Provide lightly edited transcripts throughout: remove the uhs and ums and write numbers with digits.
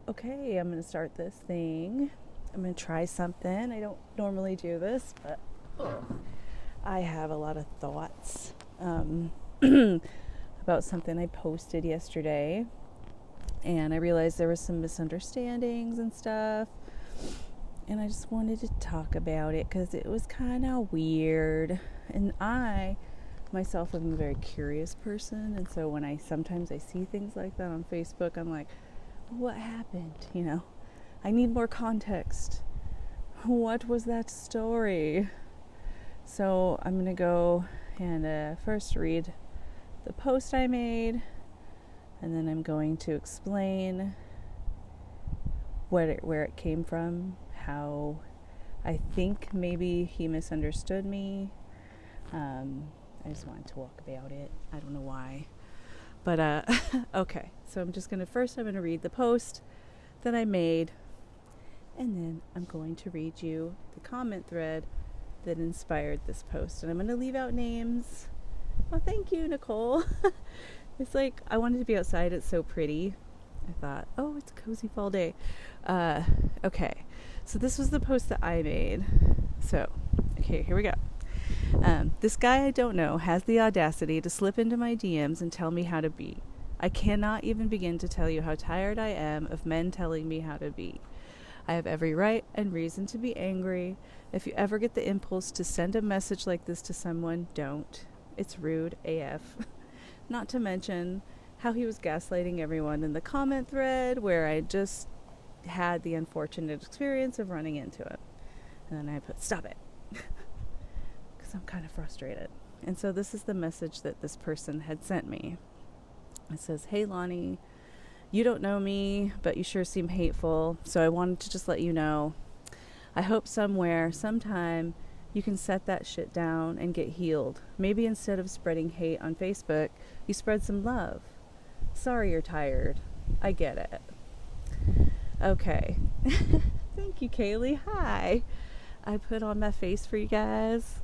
Okay, I'm going to start this thing. I'm going to try something. I don't normally do this, but I have a lot of thoughts about something I posted yesterday. And I realized there was some misunderstandings and stuff. And I just wanted to talk about it because it was kind of weird. And I myself am a very curious person. And so when sometimes I see things like that on Facebook, I'm like, what happened? I need more context. What was that story? So I'm going to go and first read the post I made, and then I'm going to explain where it came from, how I think maybe he misunderstood me. I just wanted to walk about it. I don't know why. But, okay. So I'm going to read the post that I made, and then I'm going to read you the comment thread that inspired this post. And I'm going to leave out names. Oh, thank you, Nicole. It's like, I wanted to be outside. It's so pretty. I thought, oh, it's a cozy fall day. Okay. So this was the post that I made. So, okay, here we go. This guy I don't know has the audacity to slip into my DMs and tell me how to be. I cannot even begin to tell you how tired I am of men telling me how to be. I have every right and reason to be angry. If you ever get the impulse to send a message like this to someone, don't. It's rude AF. Not to mention how he was gaslighting everyone in the comment thread where I just had the unfortunate experience of running into him. And then I put, stop it. I'm kind of frustrated. And so this is the message that this person had sent me. It says, hey Lonnie, you don't know me, but you sure seem hateful. So I wanted to just let you know. I hope somewhere, sometime, you can set that shit down and get healed. Maybe instead of spreading hate on Facebook, you spread some love. Sorry you're tired. I get it. Okay. Thank you, Kaylee. Hi. I put on my face for you guys.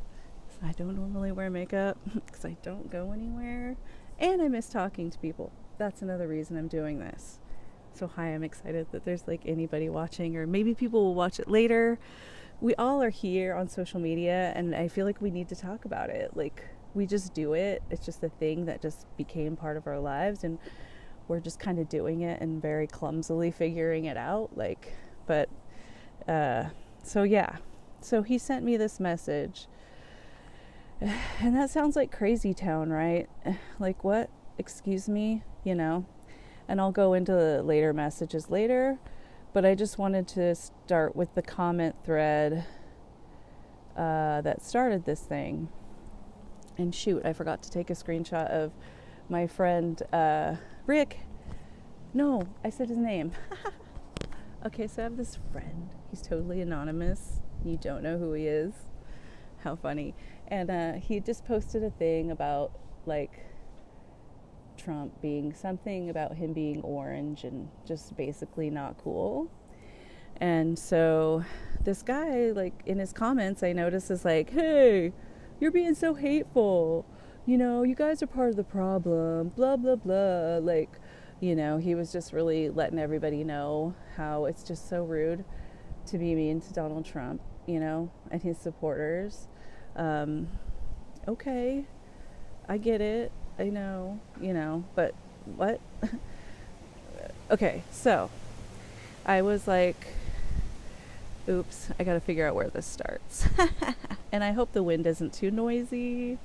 I don't normally wear makeup because I don't go anywhere, and I miss talking to people. That's another reason I'm doing this. So hi, I'm excited that there's like anybody watching, or maybe people will watch it later. We all are here on social media, and I feel like we need to talk about it. Like, we just do it. It's just a thing that just became part of our lives, and we're just kind of doing it and very clumsily figuring it out. So yeah. So he sent me this message. And that sounds like crazy town, right? Like, what? Excuse me? And I'll go into the later messages later. But I just wanted to start with the comment thread that started this thing. And shoot, I forgot to take a screenshot of my friend Rick. No, I said his name. Okay, so I have this friend. He's totally anonymous. You don't know who he is. How funny. And he just posted a thing about, like, Trump being something about him being orange and just basically not cool. And so this guy, like, in his comments, I noticed is like, hey, you're being so hateful. You guys are part of the problem. Blah, blah, blah. Like, he was just really letting everybody know how it's just so rude to be mean to Donald Trump, and his supporters. Okay, I get it. I know, but what? Okay, so I was like, oops, I gotta figure out where this starts. And I hope the wind isn't too noisy.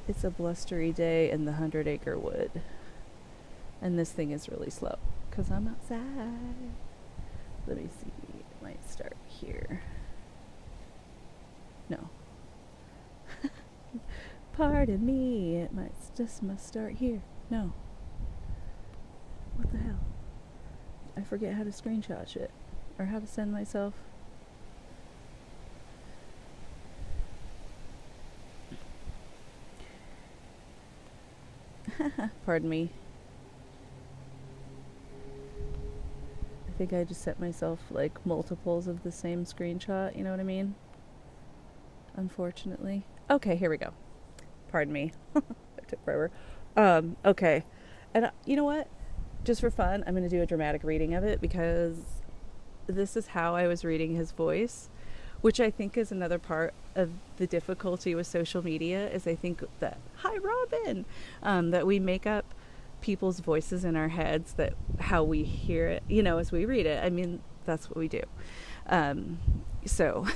It's a blustery day in the 100-acre wood. And this thing is really slow because I'm outside. Let me see. It might start here. No. Pardon me, it must start here. No. What the hell? I forget how to screenshot shit. Or how to send myself. Pardon me. I think I just sent myself like multiples of the same screenshot, you know what I mean? Unfortunately. Okay, here we go. Pardon me. It took forever. Okay. And you know what? just for fun, I'm going to do a dramatic reading of it because this is how I was reading his voice, which I think is another part of the difficulty with social media. Is I think that, hi Robin, that we make up people's voices in our heads, that how we hear it, as we read it. I mean, that's what we do. So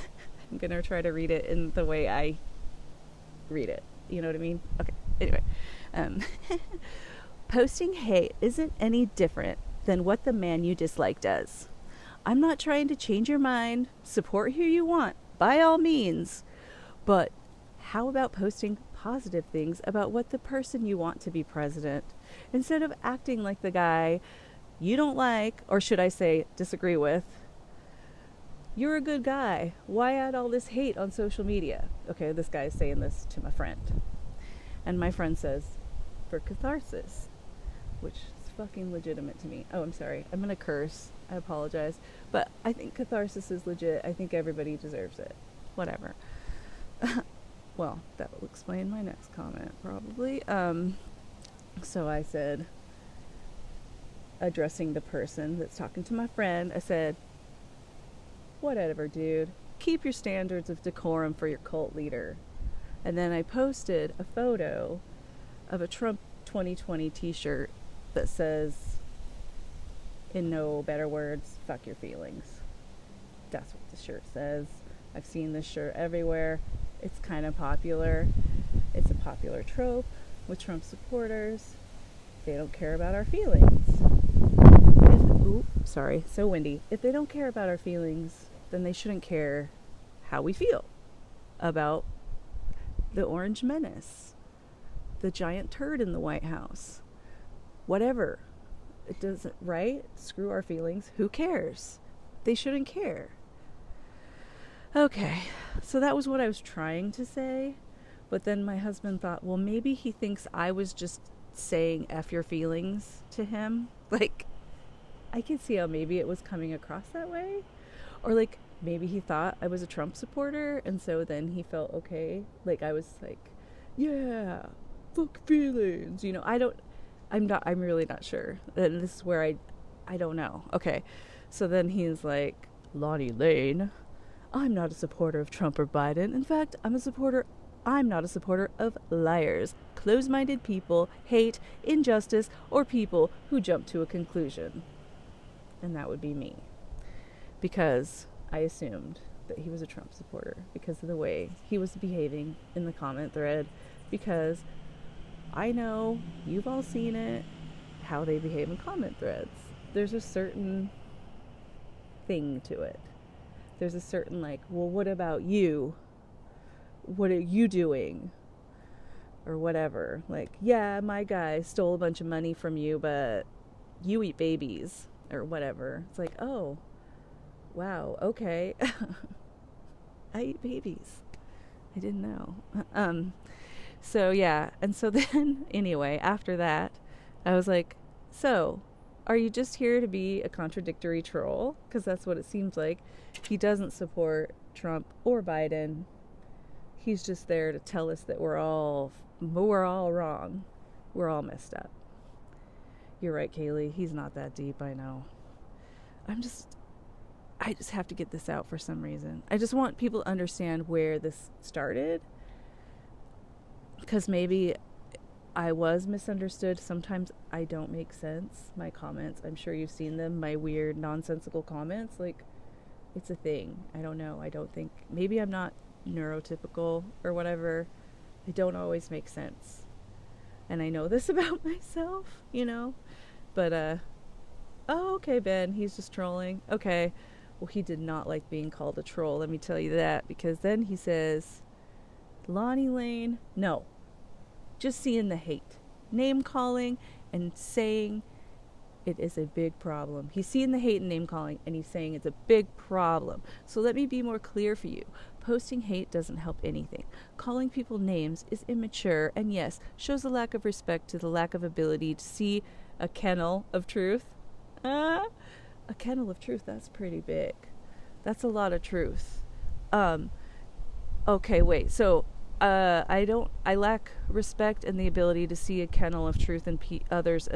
I'm going to try to read it in the way I read it. You know what I mean? Okay. Anyway, posting hate isn't any different than what the man you dislike does. I'm not trying to change your mind. Support who you want, by all means. But how about posting positive things about what the person you want to be president, instead of acting like the guy you don't like, or should I say disagree with? You're a good guy. Why add all this hate on social media? Okay, this guy is saying this to my friend. And my friend says, for catharsis, which is fucking legitimate to me. Oh, I'm sorry. I'm going to curse. I apologize. But I think catharsis is legit. I think everybody deserves it. Whatever. Well, that will explain my next comment, probably. So I said, addressing the person that's talking to my friend, I said, whatever, dude. Keep your standards of decorum for your cult leader. And then I posted a photo of a Trump 2020 t-shirt that says, in no better words, fuck your feelings. That's what the shirt says. I've seen this shirt everywhere. It's kind of popular. It's a popular trope with Trump supporters. They don't care about our feelings. Sorry, so windy. If they don't care about our feelings, then they shouldn't care how we feel about the orange menace, the giant turd in the White House, whatever. It doesn't, right? Screw our feelings. Who cares? They shouldn't care. Okay, so that was what I was trying to say. But then my husband thought, well, maybe he thinks I was just saying F your feelings to him. Like, I could see how maybe it was coming across that way. Or like, maybe he thought I was a Trump supporter, and so then he felt okay. Like, I was like, yeah, fuck feelings. I'm really not sure. And this is where I don't know. Okay. So then he's like, Lonnie Lane, I'm not a supporter of Trump or Biden. In fact, I'm not a supporter of liars, close-minded people, hate, injustice, or people who jump to a conclusion. And that would be me. Because I assumed that he was a Trump supporter because of the way he was behaving in the comment thread. Because I know you've all seen it, how they behave in comment threads. There's a certain thing to it. There's a certain well, what about you? What are you doing? Or whatever. Yeah, my guy stole a bunch of money from you, but you eat babies. Or whatever. It's like, oh, wow, okay. I eat babies. I didn't know. So yeah, and so then anyway, after that, I was like, so, are you just here to be a contradictory troll? Because that's what it seems like. He doesn't support Trump or Biden. He's just there to tell us that we're all wrong. We're all messed up. You're right, Kaylee. He's not that deep, I know. I just have to get this out for some reason. I just want people to understand where this started. Because maybe I was misunderstood. Sometimes I don't make sense. My comments, I'm sure you've seen them, my weird nonsensical comments. It's a thing. I don't know. I don't think, maybe I'm not neurotypical or whatever. I don't always make sense. And I know this about myself, But, oh, okay, Ben, he's just trolling. Okay. Well, he did not like being called a troll, let me tell you that. Because then he says, Lonnie Lane, no. Just seeing the hate. Name calling and saying it is a big problem. He's seeing the hate and name calling, and he's saying it's a big problem. So let me be more clear for you. Posting hate doesn't help anything. Calling people names is immature, and yes, shows a lack of respect to the lack of ability to see a kennel of truth. A kennel of truth, that's pretty big. That's a lot of truth. Okay, wait. So, I lack respect and the ability to see a kennel of truth in others'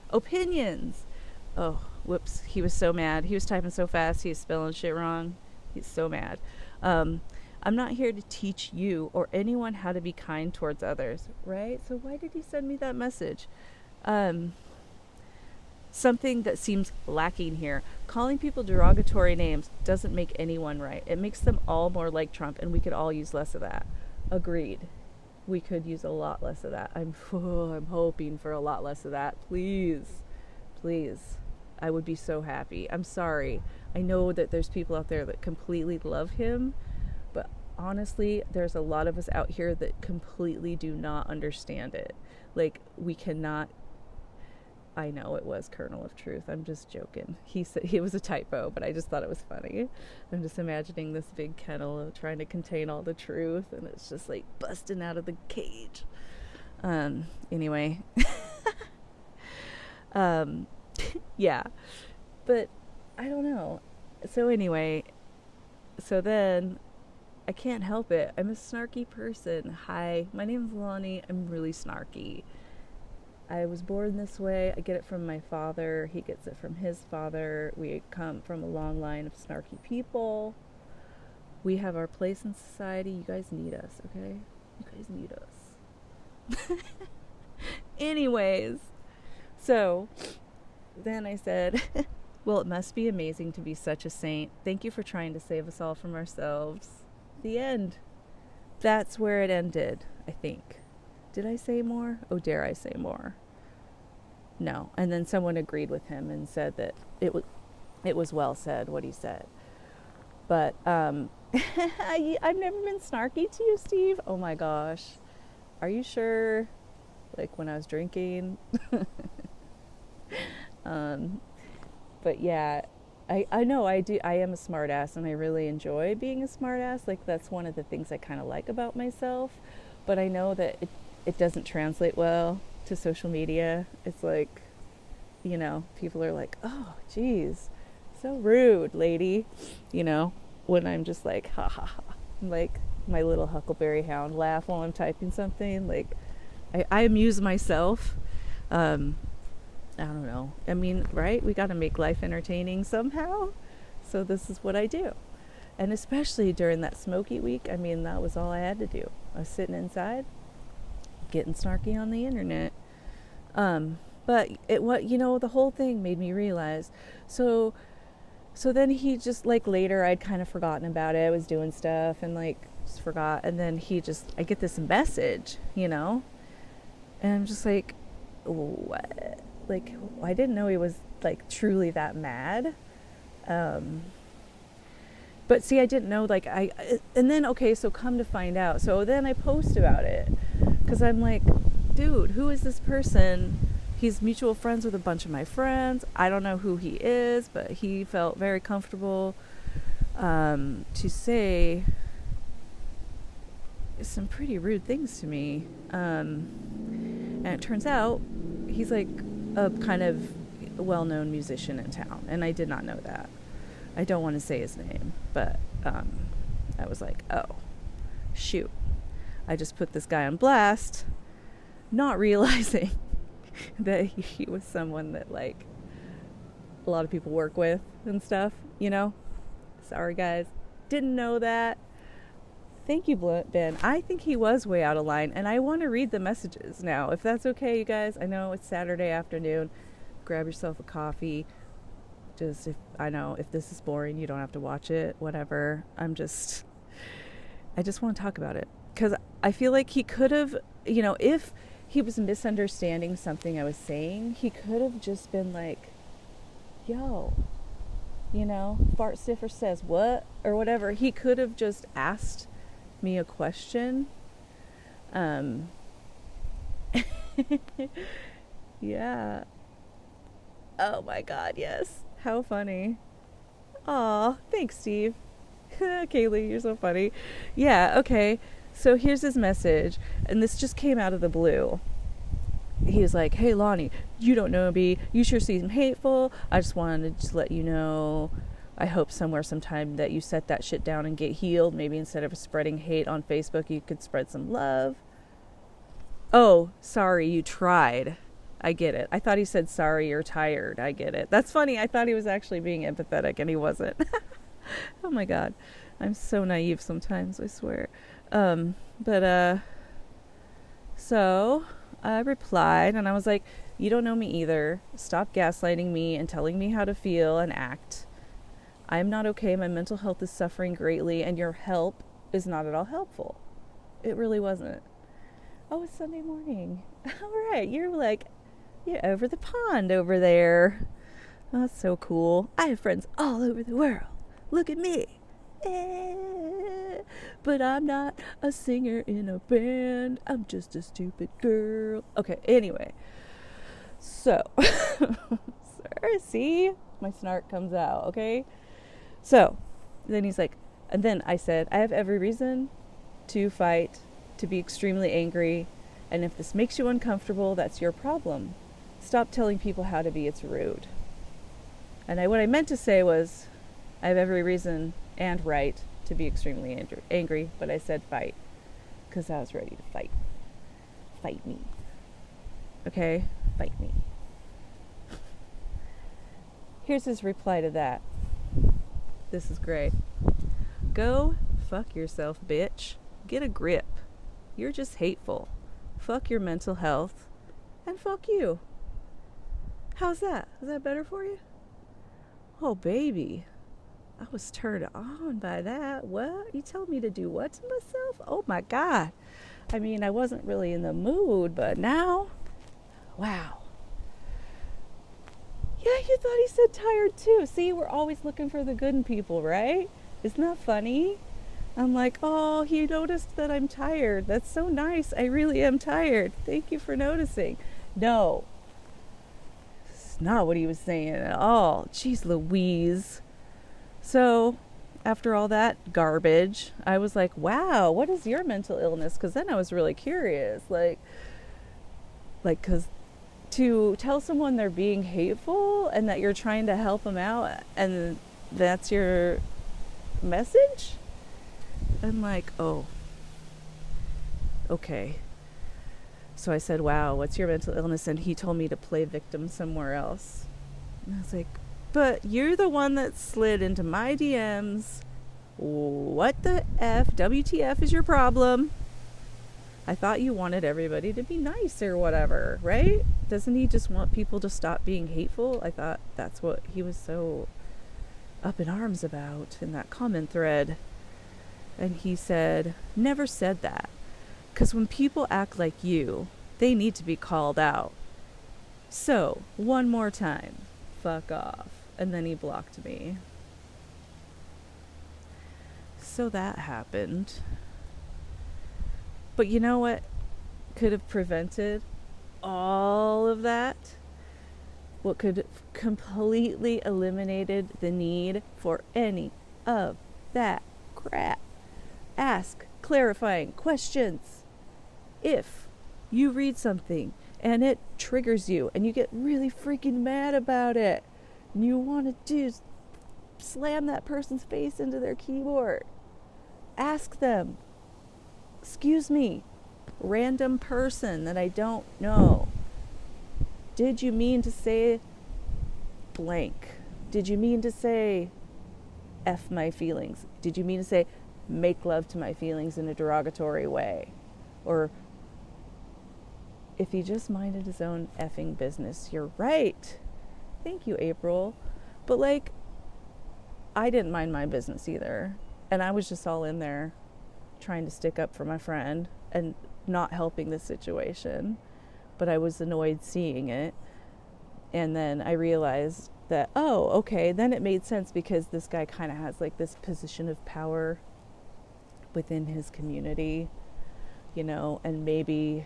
Opinions. Oh, whoops. He was so mad. He was typing so fast. He was spelling shit wrong. He's so mad. I'm not here to teach you or anyone how to be kind towards others, right? So why did he send me that message? Something that seems lacking here. Calling people derogatory names doesn't make anyone right. It makes them all more like Trump, and we could all use less of that. Agreed. We could use a lot less of that. I'm hoping for a lot less of that. Please. I would be so happy. I'm sorry. I know that there's people out there that completely love him, but honestly, there's a lot of us out here that completely do not understand it. Like, we cannot. I know it was Kernel of Truth. I'm just joking. He said it was a typo, but I just thought it was funny. I'm just imagining this big kennel trying to contain all the truth, and it's just like busting out of the cage. Anyway. Yeah. But I don't know. So anyway, so then I can't help it. I'm a snarky person. Hi, my name's Lonnie. I'm really snarky. I was born this way. I get it from my father. He gets it from his father. We come from a long line of snarky people. We have our place in society. You guys need us, okay? You guys need us. Anyways, so then I said, well, it must be amazing to be such a saint. Thank you for trying to save us all from ourselves. The end. That's where it ended, I think. Did I say more? Oh, dare I say more? No. And then someone agreed with him and said that it was well said what he said. But I've never been snarky to you, Steve. Oh my gosh. Are you sure? Like when I was drinking. But yeah, I know I do. I am a smart ass, and I really enjoy being a smart ass. Like, that's one of the things I kind of like about myself. But I know that it doesn't translate well to social media. It's like, you know, people are like, oh, geez, so rude, lady. You know, when I'm just like, ha ha ha. Like my little Huckleberry Hound laugh while I'm typing something. Like, I amuse myself. I don't know. I mean, right? We got to make life entertaining somehow. So this is what I do. And especially during that smoky week, I mean, that was all I had to do. I was sitting inside, getting snarky on the internet. But the whole thing made me realize. So then he just, like, later I'd kind of forgotten about it. I was doing stuff and, like, just forgot. And then I get this message, you know? And I'm just like, what? Like, I didn't know he was, like, truly that mad. But see, I didn't know, like, and then, okay, so come to find out. So then I post about it. Because I'm like, dude, who is this person? He's mutual friends with a bunch of my friends. I don't know who he is, but he felt very comfortable to say some pretty rude things to me. And it turns out he's like a kind of well-known musician in town, and I did not know that. I don't want to say his name, but I was like, oh, shoot. I just put this guy on blast, not realizing that he was someone that, like, a lot of people work with and stuff, you know? Sorry, guys. Didn't know that. Thank you, Ben. I think he was way out of line, and I want to read the messages now, if that's okay, you guys. I know it's Saturday afternoon. Grab yourself a coffee. Just, if this is boring, you don't have to watch it, whatever. I just want to talk about it. Because I feel like he could have, if he was misunderstanding something I was saying, he could have just been like, yo, fart stiffer says what? Or whatever. He could have just asked me a question. Yeah. Oh my God, yes. How funny. Aw, thanks, Steve. Kaylee, you're so funny. Yeah, okay. So here's his message, and this just came out of the blue. He was like, hey, Lonnie, you don't know me. You sure seem hateful. I just wanted to let you know, I hope somewhere sometime that you set that shit down and get healed. Maybe instead of spreading hate on Facebook, you could spread some love. Oh, sorry, you tried. I get it. I thought he said sorry, you're tired. I get it. That's funny. I thought he was actually being empathetic and he wasn't. Oh my God. I'm so naive sometimes, I swear. But so I replied and I was like, you don't know me either. Stop gaslighting me and telling me how to feel and act. I'm not okay. My mental health is suffering greatly, and your help is not at all helpful. It really wasn't. Oh, it's Sunday morning. All right. You're over the pond over there. Oh, that's so cool. I have friends all over the world. Look at me. But I'm not a singer in a band. I'm just a stupid girl. Okay, anyway. So, sorry, see? My snark comes out, okay? So, then he's like, and then I said, I have every reason to fight, to be extremely angry, and if this makes you uncomfortable, that's your problem. Stop telling people how to be, it's rude. And what I meant to say was, I have every reason and right to be extremely angry, but I said fight, because I was ready to fight. Fight me. Okay? Fight me. Here's his reply to that. This is great. Go fuck yourself, bitch. Get a grip. You're just hateful. Fuck your mental health. And fuck you. How's that? Is that better for you? Oh, baby. I was turned on by that. What? You told me to do what to myself? Oh, my God. I mean, I wasn't really in the mood, but now, wow. Yeah, you thought he said tired too. See, we're always looking for the good in people, right? Isn't that funny? I'm like, oh, he noticed that I'm tired. That's so nice. I really am tired. Thank you for noticing. No, it's not what he was saying at all. Jeez Louise. So, after all that garbage, I was like, wow, what is your mental illness? Because then I was really curious. Because to tell someone they're being hateful and that you're trying to help them out and that's your message? I'm like, oh, okay. So I said, wow, what's your mental illness? And he told me to play victim somewhere else. And I was like, but you're the one that slid into my DMs. What the F? WTF is your problem? I thought you wanted everybody to be nice or whatever, right? Doesn't he just want people to stop being hateful? I thought that's what he was so up in arms about in that comment thread. And he said, never said that. Because when people act like you, they need to be called out. So, one more time, fuck off. And then he blocked me. So that happened. But you know what could have prevented all of that? What could have completely eliminated the need for any of that crap? Ask clarifying questions. If you read something and it triggers you and you get really freaking mad about it and you want to slam that person's face into their keyboard, ask them, excuse me, random person that I don't know, did you mean to say blank? Did you mean to say F my feelings? Did you mean to say make love to my feelings in a derogatory way? Or if he just minded his own effing business, you're right. Thank you, April. But I didn't mind my business either. And I was just all in there trying to stick up for my friend and not helping the situation. But I was annoyed seeing it. And then I realized that, oh, okay, then it made sense because this guy kind of has this position of power within his community, and maybe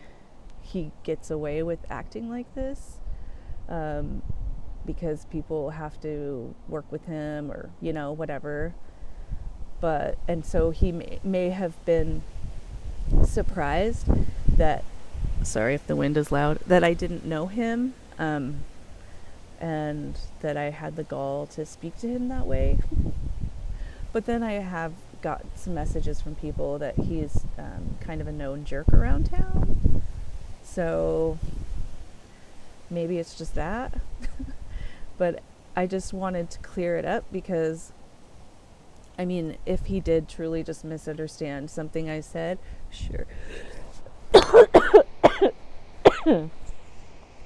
he gets away with acting like this because people have to work with him or, whatever. And so he may have been surprised that, sorry if the wind is loud, that I didn't know him, and that I had the gall to speak to him that way. But then I have got some messages from people that he's kind of a known jerk around town. So maybe it's just that. But I just wanted to clear it up because, I mean, if he did truly just misunderstand something I said, sure.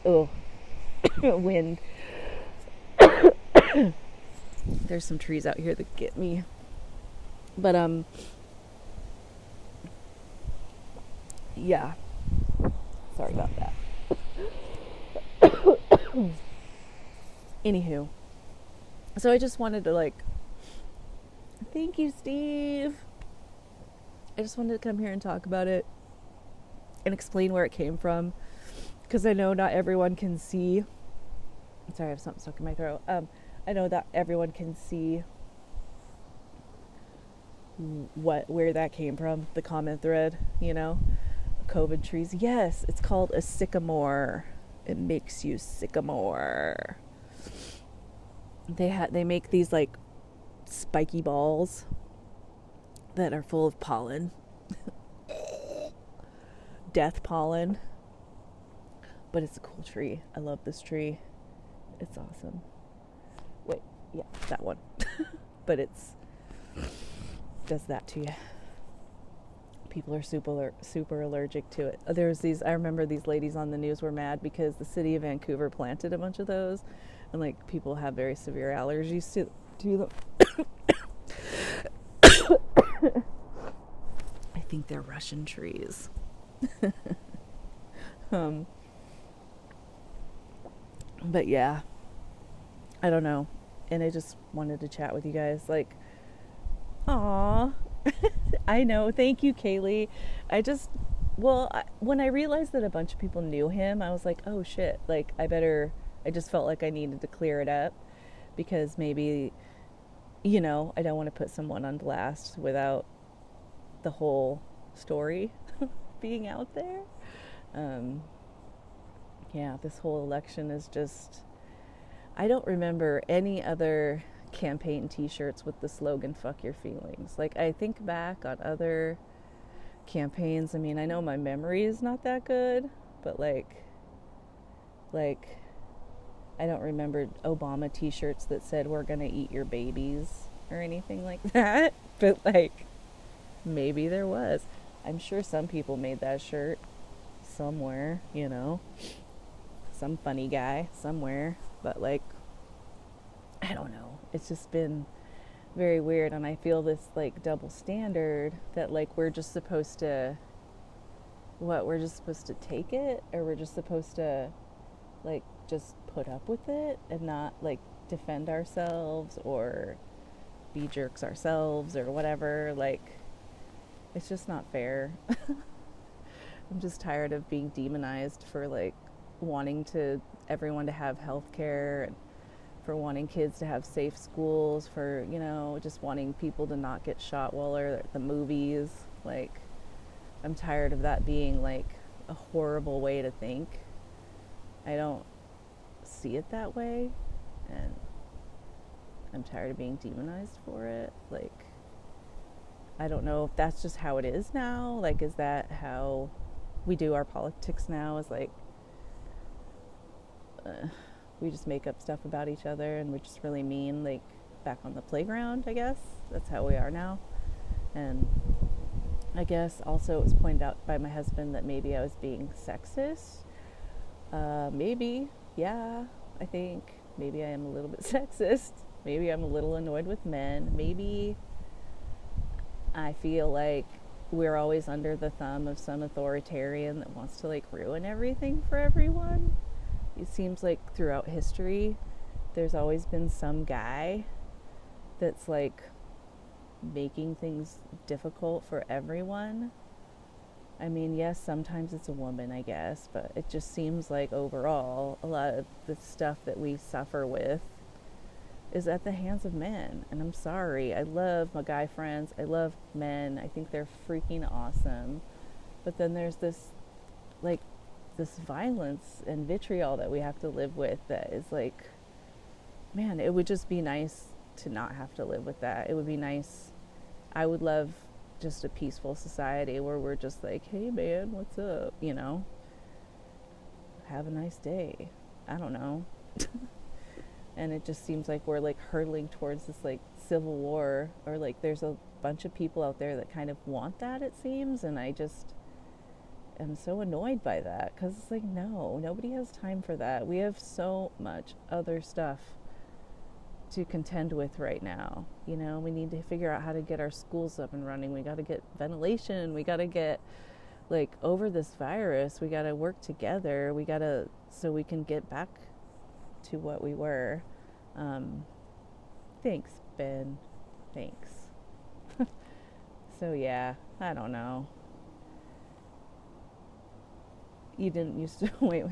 Oh, wind. There's some trees out here that get me. But, yeah. Sorry about that. Anywho. So I just wanted to, like, thank you, Steve. I just wanted to come here and talk about it and explain where it came from. Because I know not everyone can see. Sorry, I have something stuck in my throat. I know that everyone can see where that came from, the comment thread, you know, COVID trees. Yes, it's called a sycamore. It makes you sycamore. They make these like spiky balls that are full of pollen. Death pollen. But it's a cool tree. I love this tree. It's awesome. Wait, yeah, that one. But it's does that to you. People are super allergic to it. There's these, I remember these ladies on the news were mad because the city of Vancouver planted a bunch of those, and like people have very severe allergies to them. I think they're Russian trees. But yeah, I don't know. And I just wanted to chat with you guys. Like, aw. I know. Thank you, Kaylee. When I realized that a bunch of people knew him, I was like, oh shit. Like, I just felt like I needed to clear it up because maybe, you know, I don't want to put someone on blast without the whole story being out there. Yeah, this whole election is just, I don't remember any other campaign t-shirts with the slogan "fuck your feelings." Like, I think back on other campaigns. I mean, I know my memory is not that good, but like I don't remember Obama t-shirts that said "we're gonna eat your babies" or anything like that. But like, maybe there was. I'm sure some people made that shirt somewhere, you know, some funny guy somewhere. But like, I don't know. It's just been very weird, and I feel this like double standard that like we're just supposed to take it, or we're just supposed to like just put up with it and not like defend ourselves or be jerks ourselves or whatever. Like, it's just not fair. I'm just tired of being demonized for like wanting everyone to have health care, and for wanting kids to have safe schools, for, you know, just wanting people to not get shot while they're at the movies. Like, I'm tired of that being like a horrible way to think. I don't see it that way, and I'm tired of being demonized for it. Like, I don't know if that's just how it is now. Like, is that how we do our politics now? Is like, we just make up stuff about each other and we're just really mean, like back on the playground, I guess. That's how we are now. And I guess also it was pointed out by my husband that maybe I was being sexist. Maybe, yeah, I think maybe I am a little bit sexist. Maybe I'm a little annoyed with men. Maybe I feel like we're always under the thumb of some authoritarian that wants to like ruin everything for everyone. It seems like throughout history there's always been some guy that's like making things difficult for everyone. I mean, yes, sometimes it's a woman, I guess, but it just seems like overall a lot of the stuff that we suffer with is at the hands of men. And I'm sorry, I love my guy friends, I love men, I think they're freaking awesome, but then there's this violence and vitriol that we have to live with that is like, man, it would just be nice to not have to live with that. It would be nice. I would love just a peaceful society where we're just like, hey man, what's up, you know? have a nice day. I don't know. And it just seems like we're like hurtling towards this like civil war, or like there's a bunch of people out there that kind of want that, it seems, and I just am so annoyed by that, because it's like, no, nobody has time for that. We have so much other stuff to contend with right now. You know, we need to figure out how to get our schools up and running. We got to get ventilation. We got to get like over this virus. We got to work together. We got to, so we can get back to what we were. Thanks, Ben. Thanks. So yeah, I don't know. You didn't used to wait.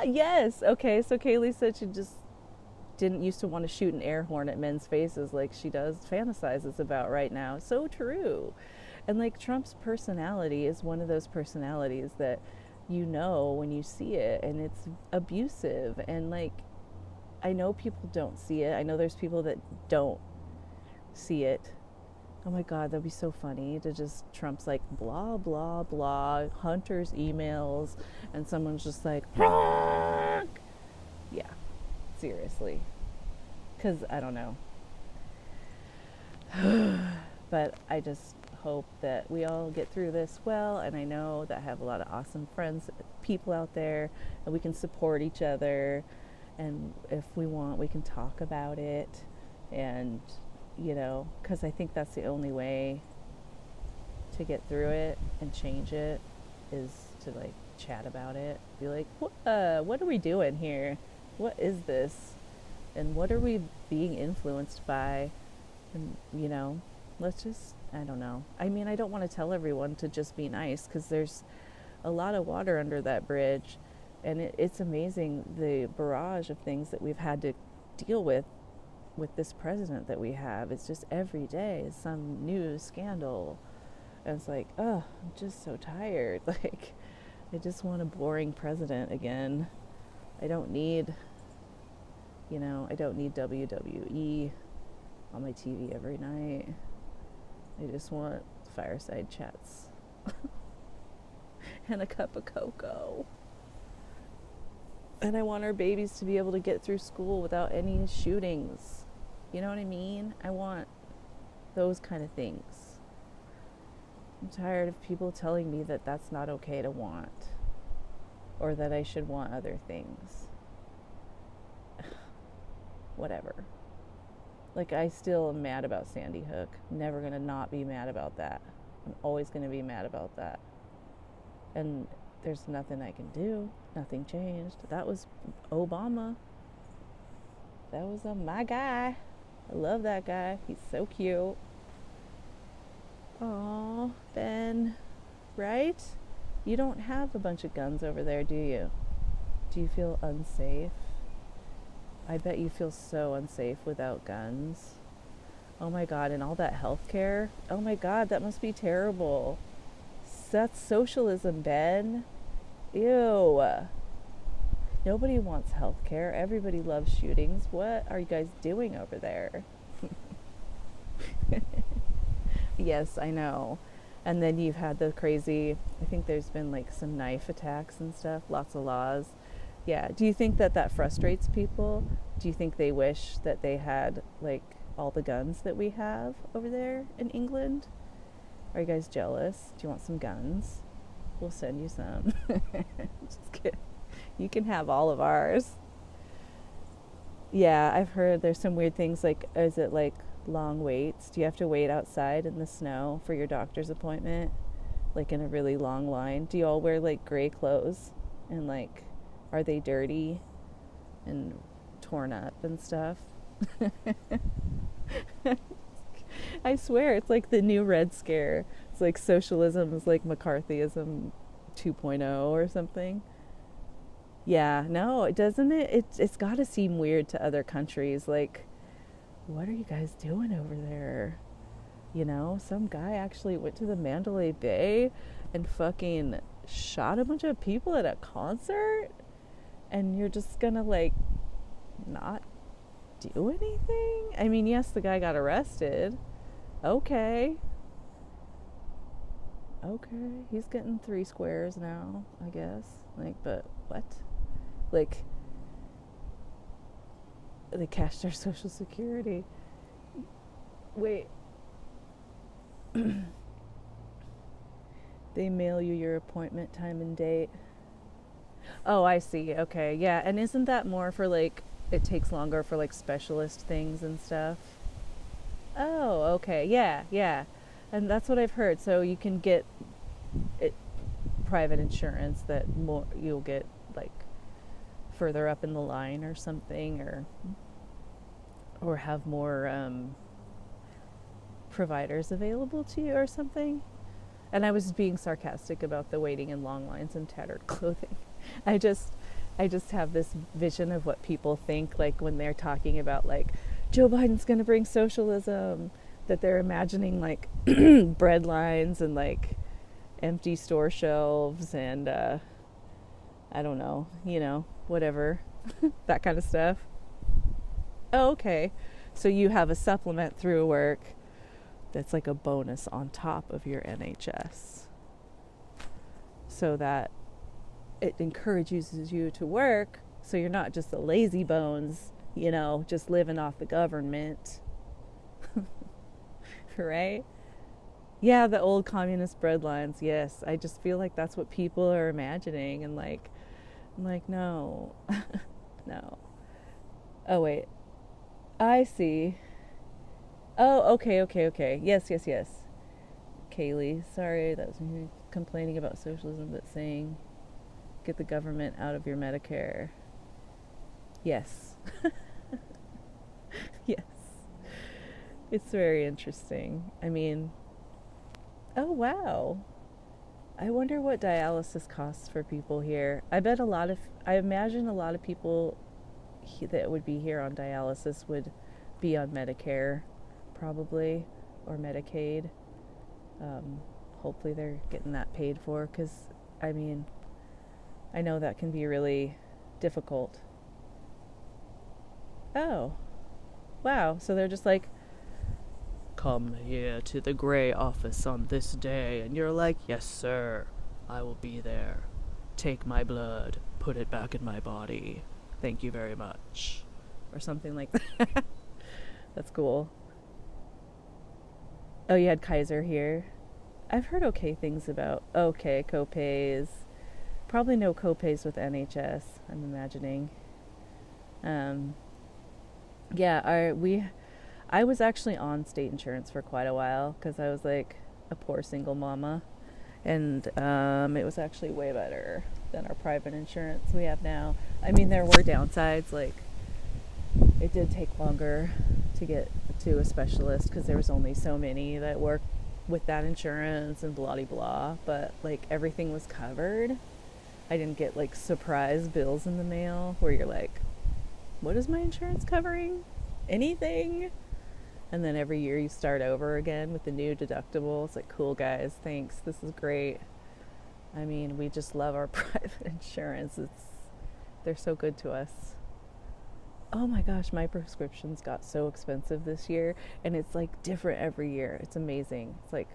Yes. Okay, so Kaylee said she just didn't used to want to shoot an air horn at men's faces like she does fantasizes about right now. So true. And like Trump's personality is one of those personalities that you know when you see it, and it's abusive. And like, I know people don't see it. I know there's people that don't see it. Oh my God, that'd be so funny to just, Trump's like, blah, blah, blah, Hunter's emails, and someone's just like, yeah, seriously. Because I don't know. But I just hope that we all get through this well, and I know that I have a lot of awesome friends, people out there, and we can support each other, and if we want, we can talk about it, and you know, because I think that's the only way to get through it and change it, is to like chat about it, be like, what are we doing here? What is this? And what are we being influenced by? And you know, let's just, I don't know. I mean, I don't want to tell everyone to just be nice, because there's a lot of water under that bridge, and it's amazing the barrage of things that we've had to deal with this president that we have. It's just every day is some new scandal, and it's like, oh, I'm just so tired. Like, I just want a boring president again. I don't need, you know, I don't need WWE on my TV every night. I just want fireside chats and a cup of cocoa. And I want our babies to be able to get through school without any shootings. You know what I mean? I want those kind of things. I'm tired of people telling me that that's not okay to want, or that I should want other things. Whatever. Like, I still am mad about Sandy Hook. Never gonna not be mad about that. I'm always gonna be mad about that. And there's nothing I can do. Nothing changed. That was Obama. That was my guy. I love that guy. He's so cute. Aw, Ben. Right? You don't have a bunch of guns over there, do you? Do you feel unsafe? I bet you feel so unsafe without guns. Oh my God, and all that healthcare. Oh my God, that must be terrible. That's socialism, Ben. Ew. Nobody wants healthcare. Everybody loves shootings. What are you guys doing over there? Yes, I know. And then you've had the crazy, I think there's been like some knife attacks and stuff, lots of laws. Yeah. Do you think that frustrates people? Do you think they wish that they had like all the guns that we have over there in England? Are you guys jealous? Do you want some guns? We'll send you some. Just kidding. You can have all of ours. Yeah, I've heard there's some weird things, like, is it like long waits? Do you have to wait outside in the snow for your doctor's appointment? Like in a really long line? Do you all wear like gray clothes? And like, are they dirty and torn up and stuff? I swear, it's like the new Red Scare. It's like socialism is like McCarthyism 2.0 or something. Yeah, no, doesn't it? It's got to seem weird to other countries. Like, what are you guys doing over there? You know, some guy actually went to the Mandalay Bay and fucking shot a bunch of people at a concert, and you're just gonna like not do anything? I mean, yes, the guy got arrested. Okay. Okay, he's getting 3 squares now, I guess. Like, but what? Like, they cashed their Social Security. Wait, they mail you your appointment time and date. Oh, I see. Okay, yeah. And isn't that more for like, it takes longer for like specialist things and stuff? Oh, okay. Yeah, yeah. And that's what I've heard. So you can get it, private insurance that more you'll get like further up in the line or something, or have more providers available to you or something. And I was being sarcastic about the waiting in long lines and tattered clothing. I just I just have this vision of what people think like when they're talking about like Joe Biden's going to bring socialism, that they're imagining like bread lines and like empty store shelves and I don't know, whatever, that kind of stuff. Oh, okay. So you have a supplement through work that's like a bonus on top of your NHS, so that it encourages you to work, so you're not just a lazy bones, just living off the government. Right? Yeah, the old communist breadlines. Yes, I just feel like that's what people are imagining, and like, I'm like, no, no. Oh wait, I see. Oh, okay, okay, okay. Yes, yes, yes. Kaylee, sorry, that was me complaining about socialism, but saying get the government out of your Medicare. Yes. Yes. It's very interesting. I mean, oh wow. I wonder what dialysis costs for people here. I imagine a lot of people that would be here on dialysis would be on Medicare, probably, or Medicaid. Hopefully they're getting that paid for, because, I mean, I know that can be really difficult. Oh, wow. So they're just like, come here to the gray office on this day. And you're like, yes, sir, I will be there. Take my blood, put it back in my body. Thank you very much. Or something like that. That's cool. Oh, you had Kaiser here. I've heard okay things about, okay, copays. Probably no copays with NHS, I'm imagining. Um, yeah, I was actually on state insurance for quite a while because I was like a poor single mama, and it was actually way better than our private insurance we have now. I mean, there were downsides, like it did take longer to get to a specialist because there was only so many that worked with that insurance and blah blah blah, but like everything was covered. I didn't get like surprise bills in the mail where you're like, what is my insurance covering? Anything? And then every year you start over again with the new deductible. It's like, cool guys, thanks, this is great. I mean, we just love our private insurance. They're so good to us. Oh my gosh, my prescriptions got so expensive this year, and it's like different every year. It's amazing. It's like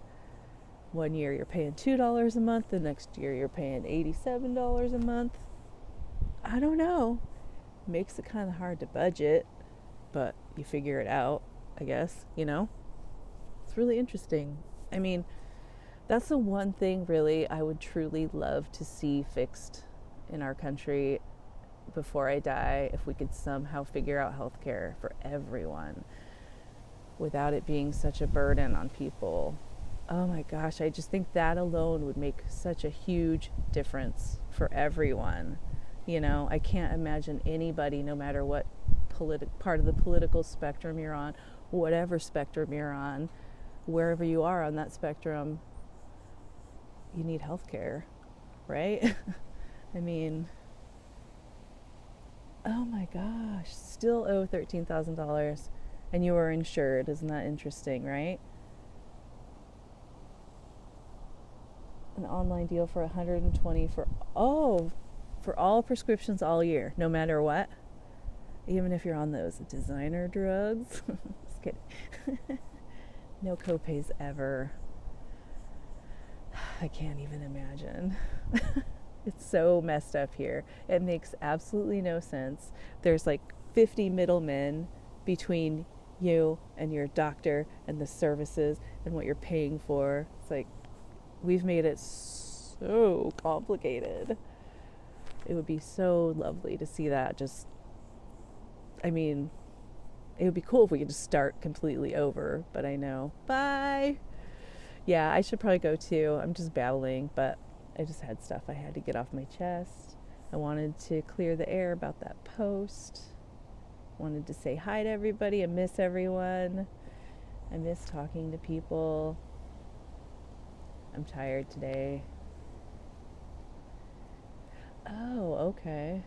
one year you're paying $2 a month, the next year you're paying $87 a month. I don't know. Makes it kind of hard to budget, but you figure it out, I guess, It's really interesting. I mean, that's the one thing really I would truly love to see fixed in our country before I die, if we could somehow figure out healthcare for everyone without it being such a burden on people. Oh my gosh, I just think that alone would make such a huge difference for everyone. I can't imagine anybody, no matter what part of the political spectrum you're on, whatever spectrum you're on, wherever you are on that spectrum, you need healthcare, right? I mean, oh my gosh, still owe $13,000 and you are insured. Isn't that interesting, right? An online deal for $120 for all prescriptions all year, no matter what. Even if you're on those designer drugs. Just kidding. No copays ever. I can't even imagine. It's so messed up here. It makes absolutely no sense. There's like 50 middlemen between you and your doctor and the services and what you're paying for. It's like we've made it so complicated. It would be so lovely to see that just, I mean, it would be cool if we could just start completely over, but I know. Bye. Yeah, I should probably go too. I'm just babbling, but I just had stuff I had to get off my chest. I wanted to clear the air about that post. Wanted to say hi to everybody. I miss everyone. I miss talking to people. I'm tired today. Oh, okay.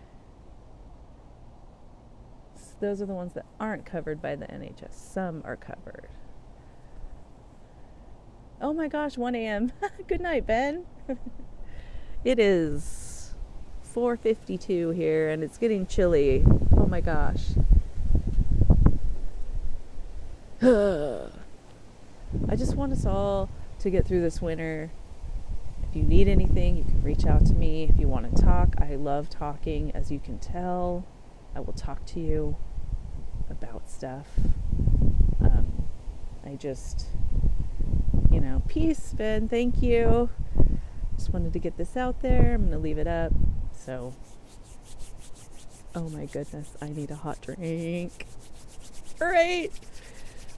So those are the ones that aren't covered by the NHS. Some are covered. Oh my gosh, 1 a.m. Good night, Ben. It is 4:52 here and it's getting chilly. Oh my gosh. I just want us all to get through this winter. If you need anything, you can reach out to me. If you want to talk, I love talking, as you can tell. I will talk to you about stuff. I just, peace, Ben. Thank you. Just wanted to get this out there. I'm going to leave it up. So, oh my goodness, I need a hot drink. All right.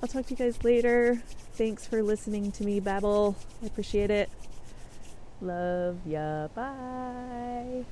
I'll talk to you guys later. Thanks for listening to me babble. I appreciate it. Love ya. Bye.